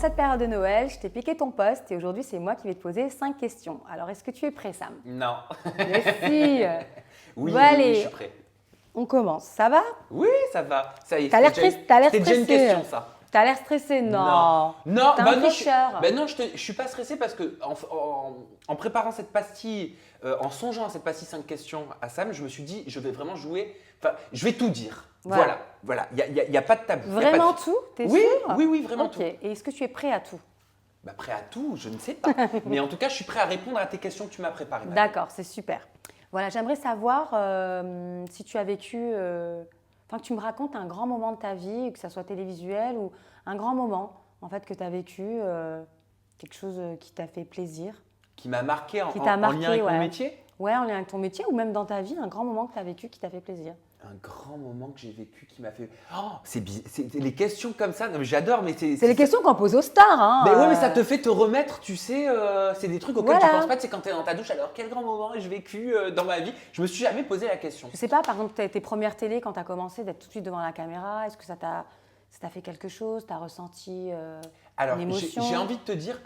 cette période de Noël, je t'ai piqué ton poste et aujourd'hui, c'est moi qui vais te poser 5 questions. Alors, est-ce que tu es prêt, Sam? Non. Mais si. Oui, Bon, oui, allez. je suis prêt. On commence. Ça va? Oui, ça va. Ça y est. T'as l'air c'était stressé. déjà une question, ça. T'as l'air stressé? Non. Non, T'es un bah non, tricheur. bah non, je suis pas stressé parce que en préparant cette pastille, en songeant à cette pastille 5 questions à Sam, je me suis dit, je vais vraiment jouer, enfin, je vais tout dire. Voilà. Il n'y a pas de tabou. Vraiment tout? T'es Oui, sûr? oui, vraiment Ok. tout. Et est-ce que tu es prêt à tout? Bah, prêt à tout, je ne sais pas. Mais en tout cas, je suis prêt à répondre à tes questions que tu m'as préparées. D'accord, c'est super. Voilà, j'aimerais savoir si tu as vécu, enfin que tu me racontes un grand moment de ta vie, que ça soit télévisuel ou un grand moment en fait que tu as vécu, quelque chose qui t'a fait plaisir. Qui m'a marqué en Qui t'a marqué, lien avec ouais. mon métier. Ouais, en lien avec ton métier ou même dans ta vie, un grand moment que tu as vécu qui t'a fait plaisir. Un grand moment que j'ai vécu qui m'a fait. Oh, c'est les questions comme ça. Non, mais j'adore, mais C'est les questions qu'on pose aux stars. Hein, mais ouais, mais ça te fait te remettre, tu sais. C'est des trucs auxquels Voilà. tu penses pas. C'est quand tu es dans ta douche. Alors, quel grand moment j'ai vécu dans ma vie? Je me suis jamais posé la question. Je sais pas, par exemple, tes premières télés, quand tu as commencé d'être tout de suite devant la caméra, est-ce que ça t'a fait quelque chose? Tu as ressenti Alors, une émotion? j'ai envie de te dire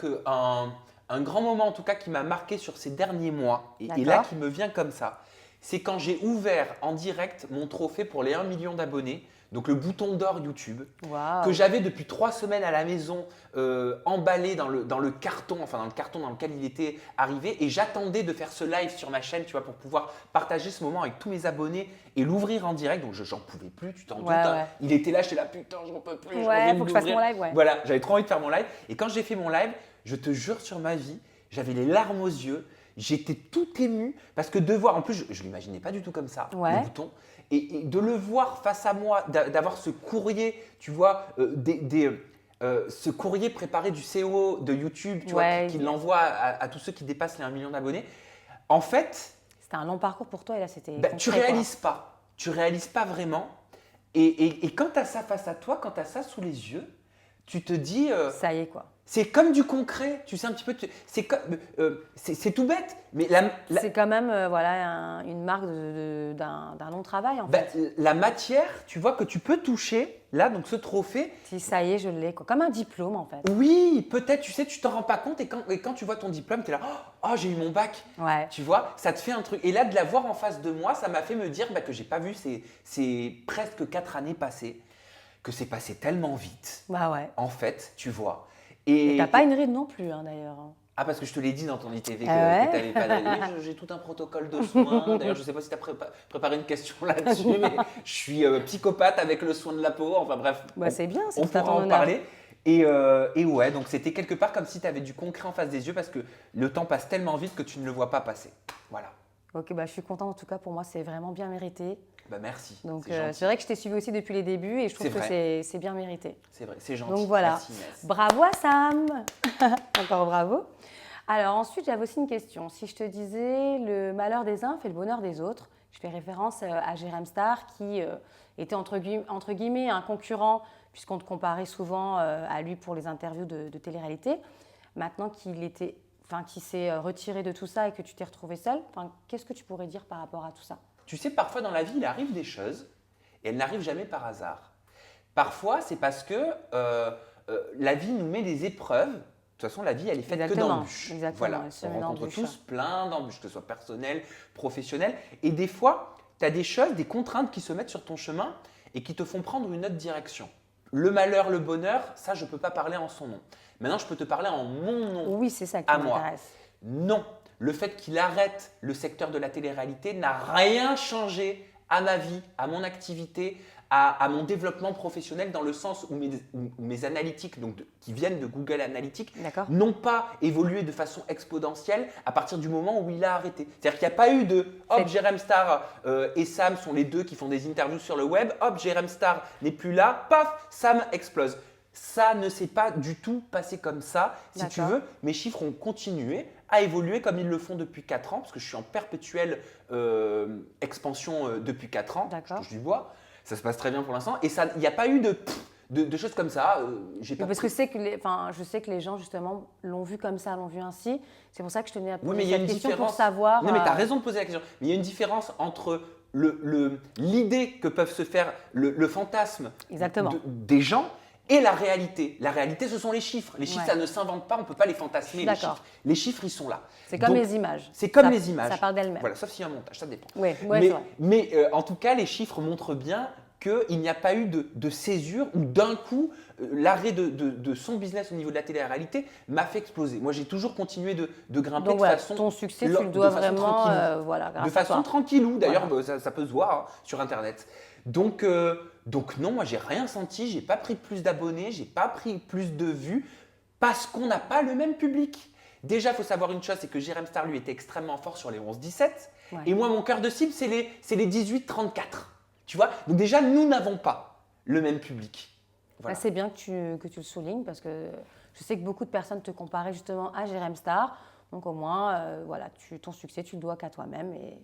un grand moment, en tout cas, qui m'a marqué sur ces derniers mois, et là D'accord. qui me vient comme ça, c'est quand j'ai ouvert en direct mon trophée pour les 1 million d'abonnés, donc le bouton d'or YouTube, Waouh. que j'avais depuis 3 semaines à la maison, emballé dans le carton, enfin dans le carton dans lequel il était arrivé, et j'attendais de faire ce live sur ma chaîne, tu vois, pour pouvoir partager ce moment avec tous mes abonnés et l'ouvrir en direct. Donc j'en pouvais plus, tu t'en doutes. Ouais. Hein. Il était là, j'étais là, putain, j'en peux plus. j'ai Ouais, envie de faut que je fasse l'ouvrir. mon live, ouais. Voilà, j'avais trop envie de faire mon live. Et quand j'ai fait mon live, je te jure sur ma vie, j'avais les larmes aux yeux. J'étais tout ému parce que de voir, en plus, je ne l'imaginais pas du tout comme ça, Ouais. le bouton. Et de le voir face à moi, d'avoir ce courrier, tu vois, ce courrier préparé du CEO de YouTube, tu vois, Ouais. qui l'envoie à tous ceux qui dépassent les 1 million d'abonnés. En fait, C'était un long parcours pour toi et là c'était. tu concret, quoi. réalises pas. Tu réalises pas vraiment. Et quand tu as ça face à toi, quand tu as ça sous les yeux, tu te dis. Ça y est, quoi. C'est comme du concret, tu sais un petit peu. C'est tout bête, mais C'est quand même voilà, une marque d'un long travail en fait. la matière, tu vois que tu peux toucher là, donc ce trophée. Si ça y est, je l'ai, quoi. Comme un diplôme en fait. Oui, peut-être, tu sais, tu t'en rends pas compte et quand tu vois ton diplôme, tu es là, oh, j'ai eu mon bac. Ouais. Tu vois, ça te fait un truc. Et là, de l'avoir en face de moi, ça m'a fait me dire que j'ai pas vu ces presque 4 années passées, que c'est passé tellement vite. Bah ouais. En fait, tu vois. Et t'as pas une ride non plus, hein, d'ailleurs. Ah, parce que je te l'ai dit dans ton ITV que ouais. tu n'avais pas de... J'ai tout un protocole de soins. D'ailleurs, je ne sais pas si tu as préparé une question là-dessus, mais je suis psychopathe avec le soin de la peau. Enfin bref, Bah, c'est bien, c'est on tout à pourra ton en honneur. parler. Et ouais, donc c'était quelque part comme si tu avais du concret en face des yeux parce que le temps passe tellement vite que tu ne le vois pas passer. Voilà. Ok, bah, je suis contente en tout cas, pour moi c'est vraiment bien mérité. Bah merci. Donc C'est gentil. c'est vrai que je t'ai suivi aussi depuis les débuts et je trouve C'est que vrai. c'est bien mérité. C'est vrai, c'est gentil. Donc voilà. Merci, Inès. Bravo à Sam. Encore bravo. Alors ensuite, j'avais aussi une question. Si je te disais le malheur des uns fait le bonheur des autres, je fais référence à Jérém Star qui était entre guillemets un concurrent puisqu'on te comparait souvent à lui pour les interviews de télé-réalité. Maintenant qu'il s'est retiré de tout ça et que tu t'es retrouvé seul, qu'est-ce que tu pourrais dire par rapport à tout ça? Tu sais, parfois dans la vie, il arrive des choses et elles n'arrivent jamais par hasard. Parfois, c'est parce que la vie nous met des épreuves. De toute façon, la vie, elle est faite que d'embûches. Exactement, Voilà, elle se on met rencontre d'embûches. tous plein d'embûches, que ce soit personnelles, professionnelles. Et des fois, tu as des choses, des contraintes qui se mettent sur ton chemin et qui te font prendre une autre direction. Le malheur, le bonheur, ça, je ne peux pas parler en son nom. Maintenant, je peux te parler en mon nom. Oui, c'est ça qui à moi. m'intéresse. Non, le fait qu'il arrête le secteur de la télé-réalité n'a rien changé à ma vie, à mon activité, à mon développement professionnel dans le sens où mes analytiques, donc qui viennent de Google Analytics, D'accord. n'ont pas évolué de façon exponentielle à partir du moment où il a arrêté. C'est-à-dire qu'il n'y a pas eu de « hop, Jérém Star et Sam sont les deux qui font des interviews sur le web, hop, Jérém Star n'est plus là, paf, Sam explose ». Ça ne s'est pas du tout passé comme ça. Si tu veux, mes chiffres ont continué à évoluer comme ils le font depuis 4 ans, parce que je suis en perpétuelle expansion depuis 4 ans. Je touche du bois. Ça se passe très bien pour l'instant. Et il n'y a pas eu de choses comme ça. Parce que je sais que les gens, justement, l'ont vu comme ça, l'ont vu ainsi. C'est pour ça que je tenais à poser cette question pour savoir… Non, mais tu as raison de poser la question. Mais il y a une différence entre l'idée que peuvent se faire le fantasme des gens et la réalité. La réalité, ce sont les chiffres. Les chiffres, Ouais. ça ne s'invente pas, on ne peut pas les fantasmer, les D'accord. chiffres. Les chiffres, ils sont là. C'est comme Donc, les images. C'est comme Ça- les images. Ça parle d'elles-mêmes. Voilà, sauf s'il y a un montage, ça dépend. Oui, mais c'est vrai. en tout cas, les chiffres montrent bien qu'il n'y a pas eu de césure ou d'un coup, l'arrêt de son business au niveau de la télé-réalité m'a fait exploser. Moi, j'ai toujours continué de grimper Donc de voilà, façon… ton succès, de tu le dois façon vraiment tranquille. voilà, grâce De à façon toi. tranquillou, d'ailleurs, Voilà. ça peut se voir hein, sur Internet. Donc non, moi, j'ai rien senti, j'ai pas pris plus d'abonnés, j'ai pas pris plus de vues parce qu'on n'a pas le même public. Déjà, il faut savoir une chose, c'est que Jérém Star, lui, était extrêmement fort sur les 11-17. Ouais. Et moi, mon cœur de cible, c'est les 18-34. Tu vois? Donc déjà, nous n'avons pas le même public. Voilà. Bah, c'est bien que tu le soulignes parce que je sais que beaucoup de personnes te comparaient justement à Jérém Star. Donc au moins, voilà, ton succès, tu le dois qu'à toi-même. Et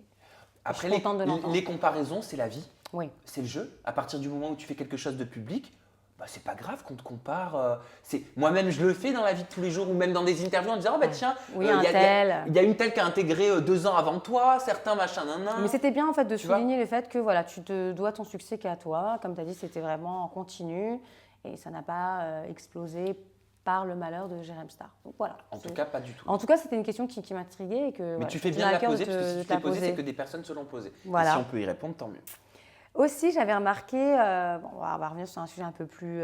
Après, je suis contente de l'entendre. les comparaisons, c'est la vie, Oui. c'est le jeu. À partir du moment où tu fais quelque chose de public, bah, c'est pas grave qu'on te compare. Moi-même, je le fais dans la vie de tous les jours ou même dans des interviews en disant, oh, bah, tiens, Oui, il un tel. y a une telle qui a intégré 2 ans avant toi, certains machin, nan. Mais c'était bien en fait de Tu vois souligner le fait que voilà, tu te dois ton succès qu'à toi. Comme tu as dit, c'était vraiment en continu et ça n'a pas explosé par le malheur de Jérém Star. Donc voilà. En tout cas, pas du tout. En tout cas, c'était une question qui m'intriguait et que. Mais voilà, tu fais je bien de tenais la à cœur poser parce que si te tu l'as la posée, poser. c'est que des personnes se l'ont posée. Voilà. Et si on peut y répondre, tant mieux. Aussi, j'avais remarqué, bon, on va revenir sur un sujet un peu plus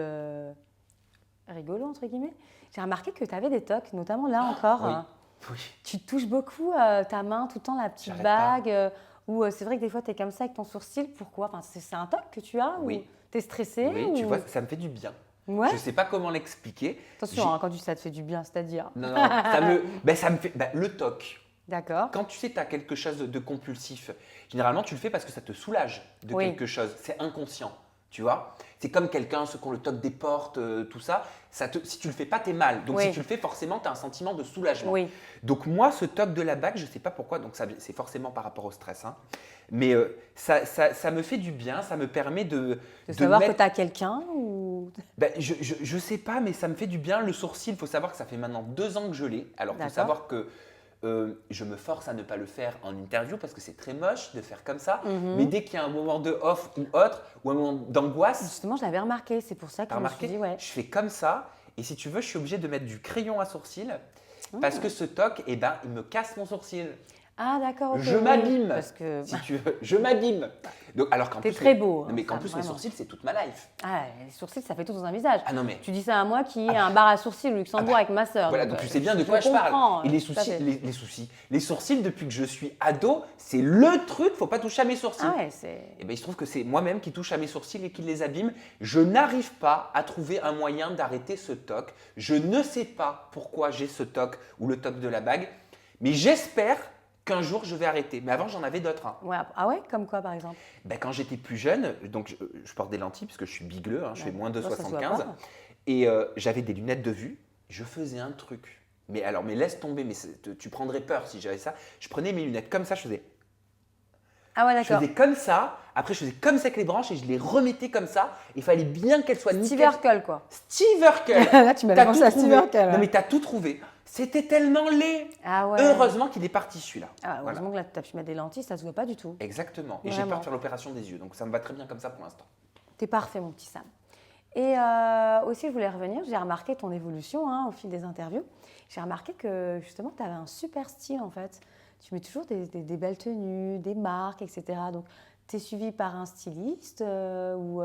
rigolo, entre guillemets. J'ai remarqué que tu avais des tocs, notamment là encore. oui. Oui. Tu touches beaucoup ta main tout le temps, la petite J'arrête pas. bague. Ou c'est vrai que des fois, tu es comme ça avec ton sourcil. Pourquoi enfin, c'est un toc que tu as Oui. ou tu es stressé Oui, tu ou- vois, ça me fait du bien. Ouais. Je ne sais pas comment l'expliquer. Attention, hein, quand tu dis ça te fait du bien, c'est-à-dire. Non, ça me fait… le TOC. D'accord. Quand tu sais que tu as quelque chose de compulsif, généralement, tu le fais parce que ça te soulage de Oui. quelque chose. C'est inconscient, tu vois. C'est comme quelqu'un, ceux qui ont le TOC des portes, tout ça. Si tu le fais pas, tu es mal. Donc, Oui. si tu le fais, forcément, tu as un sentiment de soulagement. Oui. Donc, moi, ce TOC de la bague, je ne sais pas pourquoi. Donc, c'est forcément par rapport au stress. Hein. Mais ça me fait du bien. Ça me permet De savoir mettre… que tu as quelqu'un ou. Ben, je sais pas, mais ça me fait du bien. Le sourcil, il faut savoir que ça fait maintenant 2 ans que je l'ai. Alors, il faut D'accord. savoir que je me force à ne pas le faire en interview parce que c'est très moche de faire comme ça. Mhm. Mais dès qu'il y a un moment de off ou autre, ou un moment d'angoisse, Justement, je l'avais remarqué. C'est pour ça que t'as je me suis remarqué, dit, ouais. je fais comme ça. Et si tu veux, je suis obligé de mettre du crayon à sourcil Ah. parce que ce toc, eh ben, il me casse mon sourcil. Ah, d'accord. ok, Je oui. m'abîme. Parce que. Si tu veux, je m'abîme. Donc, alors qu'en T'es plus, très beau. Non, mais hein, qu'en ça, plus, les vraiment. sourcils, c'est toute ma life. Ah, les sourcils, ça fait tout dans un visage. Ah non, mais… Tu dis ça à moi qui ai un bar à sourcils au Luxembourg avec ma sœur. Voilà, donc tu sais bien de quoi je comprends, parle. Et les tout à soucis, fait. les sourcils, depuis que je suis ado, c'est le truc, faut pas toucher à mes sourcils. Ah ouais, c'est. Et ben, il se trouve que c'est moi-même qui touche à mes sourcils et qui les abîme. Je n'arrive pas à trouver un moyen d'arrêter ce toc. Je ne sais pas pourquoi j'ai ce toc ou le toc de la bague, mais j'espère qu'un jour je vais arrêter. Mais avant, j'en avais d'autres. Hein. Ouais, ah ouais, comme quoi par exemple Ben, quand j'étais plus jeune, donc je porte des lentilles parce que je suis bigleux, hein, je fais moins de Moi, ça se voit 75, pas. et j'avais des lunettes de vue. Je faisais un truc. Mais alors, mais laisse tomber, mais tu prendrais peur si j'avais ça. Je prenais mes lunettes comme ça, je faisais Je faisais comme ça, après je faisais comme ça avec les branches et je les remettais comme ça. Il fallait bien qu'elles soient Steve nickel. Urkel, quoi. Steve Urkel. Là, tu m'avais T'as pensé tout à Steve trouvé. Urkel. Non mais t'as tout trouvé. C'était tellement laid. Ah ouais. Heureusement qu'il est parti celui-là. Ah, Voilà. heureusement que là, tu as pu mettre des lentilles, ça se voit pas du tout. Exactement. Et j'ai Vraiment. peur de faire l'opération des yeux, donc ça me va très bien comme ça pour l'instant. T'es parfait, mon petit Sam. Et aussi, je voulais revenir, j'ai remarqué ton évolution hein, au fil des interviews. J'ai remarqué que justement, tu avais un super style en fait. Tu mets toujours des belles tenues, des marques, etc. Donc, tu es suivi par un styliste ou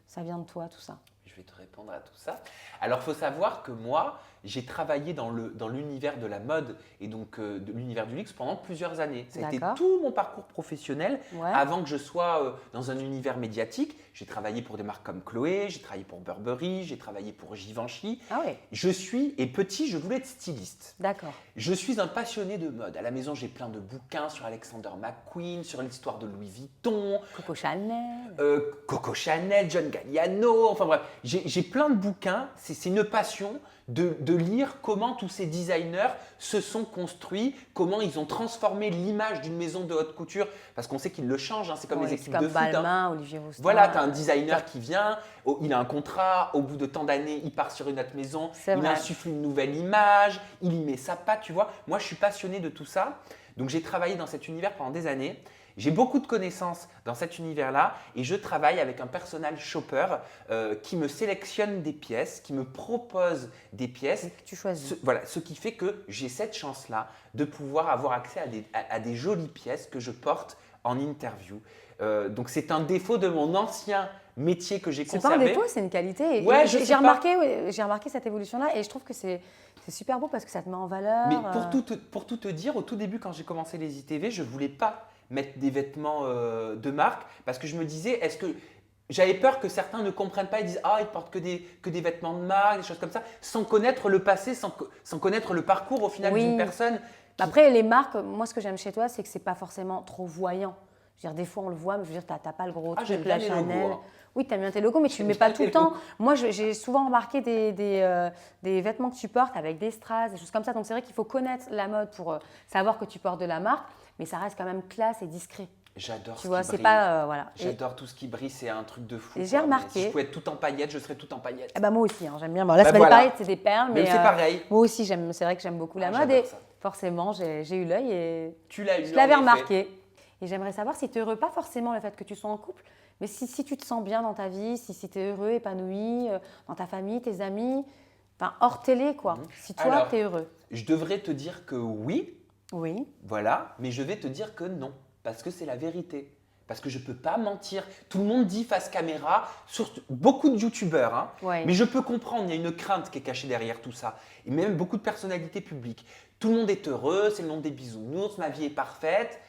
ça vient de toi, tout ça? Je vais te répondre à tout ça. Alors, il faut savoir que moi, j'ai travaillé dans l'univers de la mode et donc de l'univers du luxe pendant plusieurs années. Ça a été D'accord. tout mon parcours professionnel Ouais. avant que je sois dans un univers médiatique. J'ai travaillé pour des marques comme Chloé, j'ai travaillé pour Burberry, j'ai travaillé pour Givenchy. Ah ouais, Et petit, je voulais être styliste. d'accord. Je suis un passionné de mode. À la maison, j'ai plein de bouquins sur Alexander McQueen, sur l'histoire de Louis Vuitton, Coco Chanel. Coco Chanel, John Galliano, enfin bref, j'ai plein de bouquins. C'est une passion de lire comment tous ces designers se sont construits, comment ils ont transformé l'image d'une maison de haute couture, parce qu'on sait qu'ils le changent, hein, c'est comme Ouais, les c'est équipes comme de foot. hein. Balmain, Olivier Roustin. Voilà, tu as un designer qui vient, il a un contrat, au bout de tant d'années, il part sur une autre maison, C'est il vrai. insuffle une nouvelle image, il y met sa patte, tu vois. Moi, je suis passionné de tout ça, donc j'ai travaillé dans cet univers pendant des années. J'ai beaucoup de connaissances dans cet univers-là et je travaille avec un personal shopper qui me sélectionne des pièces, qui me propose des pièces. Que tu choisis. Voilà, ce qui fait que j'ai cette chance-là de pouvoir avoir accès à des jolies pièces que je porte en interview. Donc c'est un défaut de mon ancien métier que j'ai C'est conservé. pas un défaut, c'est une qualité. Et Ouais, je sais j'ai pas. remarqué cette évolution-là et je trouve que c'est super beau parce que ça te met en valeur. Mais pour tout te dire, au tout début, quand j'ai commencé les ITV, je ne voulais pas mettre des vêtements de marque parce que je me disais, est-ce que j'avais peur que certains ne comprennent pas et disent ah, ils portent que des vêtements de marque, des choses comme ça, sans connaître le passé, sans connaître le parcours au final Oui. d'une personne. Après, les marques, moi, ce que j'aime chez toi, c'est que c'est pas forcément trop voyant. Je veux dire, des fois, on le voit, mais je veux dire, t'as pas le gros Ah, j'aime truc, bien la les Chanel. logos, hein. Oui, tu aimes bien tes logos, mais tu ne le mets J'aime pas bien tout le les temps. logos. Moi, j'ai souvent remarqué des vêtements que tu portes avec des strass, des choses comme ça. Donc, c'est vrai qu'il faut connaître la mode pour savoir que tu portes de la marque, mais ça reste quand même classe et discret. J'adore Tu ce vois, qui c'est brille. pas. Voilà. J'adore tout ce qui brille, c'est un truc de fou. Et j'ai quoi. Mais remarqué- Si je pouvais être tout en paillettes, je serais tout en paillettes. Eh ben, moi aussi, hein, j'aime bien. Bon, là, Bah, c'est pas voilà. des paillettes, c'est des perles, Mais mais c'est pareil. moi aussi, c'est vrai que j'aime beaucoup la Ah, mode j'adore et ça. forcément, j'ai eu l'œil et Tu l'as eu. je en l'avais effet. remarqué. Et j'aimerais savoir si tu es heureux, pas forcément le fait que tu sois en couple, mais si tu te sens bien dans ta vie, si tu es heureux, épanoui, dans ta famille, tes amis, enfin hors télé quoi. Si toi, Alors- tu es heureux. Je devrais te dire que oui, Oui. voilà, mais je vais te dire que non, parce que c'est la vérité. Parce que je ne peux pas mentir. Tout le monde dit face caméra, surtout beaucoup de youtubeurs, hein. Ouais. Mais je peux comprendre, il y a une crainte qui est cachée derrière tout ça. Et même beaucoup de personnalités publiques. Tout le monde est heureux, c'est le monde des bisounours, ma vie est parfaite.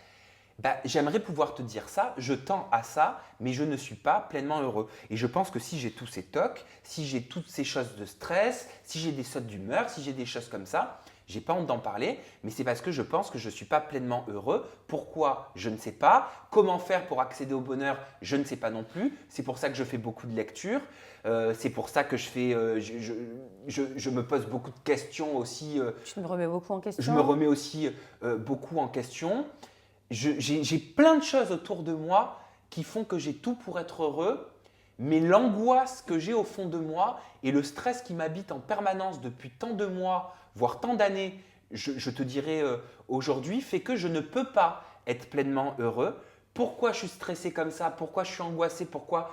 Bah, j'aimerais pouvoir te dire ça, je tends à ça, mais je ne suis pas pleinement heureux. Et je pense que si j'ai tous ces tocs, si j'ai toutes ces choses de stress, si j'ai des sautes d'humeur, si j'ai des choses comme ça, j'ai pas honte d'en parler, mais c'est parce que je pense que je ne suis pas pleinement heureux. Pourquoi? Je ne sais pas. Comment faire pour accéder au bonheur? Je ne sais pas non plus. C'est pour ça que je fais beaucoup de lectures. C'est pour ça que je me pose beaucoup de questions aussi. Je me remets beaucoup en question. Je me remets aussi beaucoup en question. J'ai plein de choses autour de moi qui font que j'ai tout pour être heureux, mais l'angoisse que j'ai au fond de moi et le stress qui m'habite en permanence depuis tant de mois, voire tant d'années, je te dirais aujourd'hui, fait que je ne peux pas être pleinement heureux. Pourquoi je suis stressé comme ça? Pourquoi je suis angoissé? Pourquoi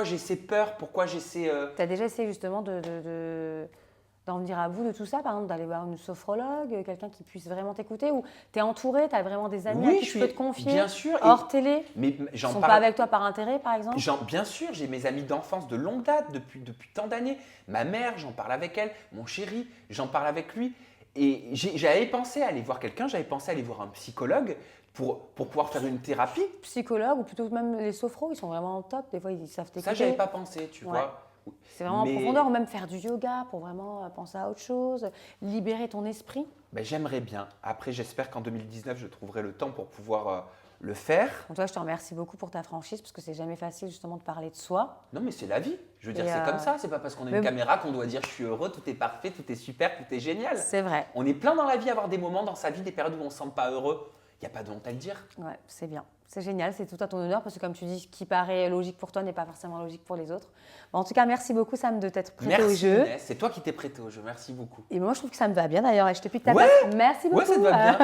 j'ai ces peurs? Pourquoi j'ai ces… Tu as déjà essayé justement d'en venir à bout de tout ça, par exemple d'aller voir une sophrologue, quelqu'un qui puisse vraiment t'écouter, ou tu es entouré, tu as vraiment des amis à qui tu peux te confier, bien sûr. hors télé, Mais qui j'en sont parle. pas avec toi par intérêt par exemple. Bien sûr, j'ai mes amis d'enfance de longue date, depuis tant d'années. Ma mère, j'en parle avec elle. Mon chéri, j'en parle avec lui. Et j'avais pensé à aller voir quelqu'un, j'avais pensé à aller voir un psychologue pour pouvoir faire une thérapie. Psychologue ou plutôt même les sophros, ils sont vraiment top. Des fois, ils savent t'écouter. Ça, j'avais pas pensé, tu Ouais. vois. C'est vraiment Mais- en profondeur, ou même faire du yoga pour vraiment penser à autre chose, libérer ton esprit. Ben, j'aimerais bien. Après, j'espère qu'en 2019, je trouverai le temps pour pouvoir le faire. Donc toi, je te remercie beaucoup pour ta franchise, parce que c'est jamais facile justement de parler de soi. Non, mais c'est la vie. Je veux dire, Et, c'est comme ça. C'est pas parce qu'on a mais- une caméra qu'on doit dire je suis heureux, tout est parfait, tout est super, tout est génial. C'est vrai. On est plein dans la vie à avoir des moments dans sa vie, des périodes où on ne se sent pas heureux. Il n'y a pas de honte à le dire. Ouais, c'est bien. C'est génial, c'est tout à ton honneur, parce que comme tu dis, ce qui paraît logique pour toi n'est pas forcément logique pour les autres. Bon, en tout cas, merci beaucoup Sam de t'être prêté au Merci jeu. Inès, c'est toi qui t'es prêté au jeu. Merci beaucoup. Et moi, je trouve que ça me va bien d'ailleurs, et je te pique ta Ouais. place. Merci beaucoup. Ouais, ça te va bien.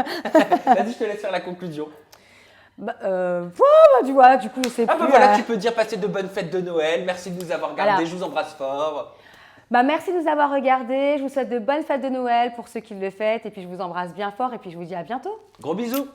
Vas-y, je te laisse faire la conclusion. Tu vois, du coup, je sais Ah plus. bah voilà, tu peux dire passer de bonnes fêtes de Noël. Merci de nous avoir regardés. Voilà. Je vous embrasse fort. Merci de nous avoir regardés. Je vous souhaite de bonnes fêtes de Noël pour ceux qui le fêtent. Et puis, je vous embrasse bien fort. Et puis, je vous dis à bientôt. Gros bisous.